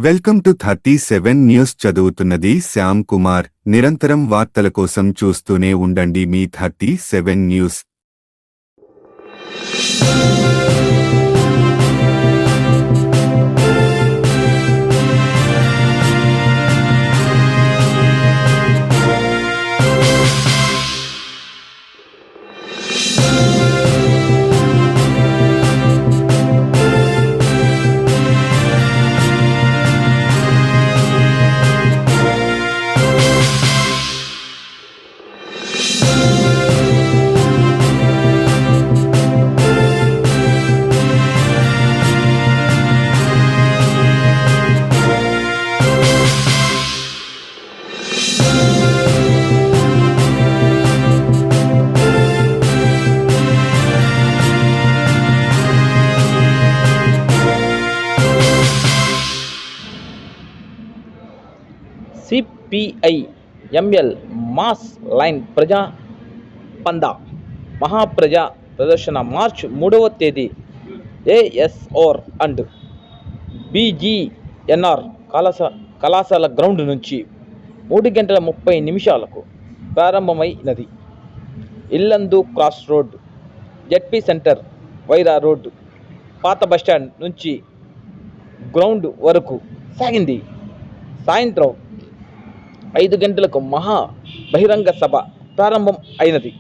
Welcome to 37 news. చదువుతున్నది శ్యామ్ కుమార్. నిరంతరం వార్తల కోసం చూస్తూనే ఉండండి మీ 37 news. CPI ML mass line ప్రజా పందా మహాప్రజా ప్రదర్శన మార్చి 3వ తేదీ ఏఎస్ఆర్ అండ్ బిజిఎన్ఆర్ కళాశాల గ్రౌండ్ నుంచి 3:30 ప్రారంభమైనది. Yellandu cross road, ZP centre, Wyra road, పాత బస్టాండ్ నుంచి గ్రౌండ్ వరకు సాగింది. సాయంత్రం 5 గంటలకు మహా బహిరంగ సభ ప్రారంభం అయినది.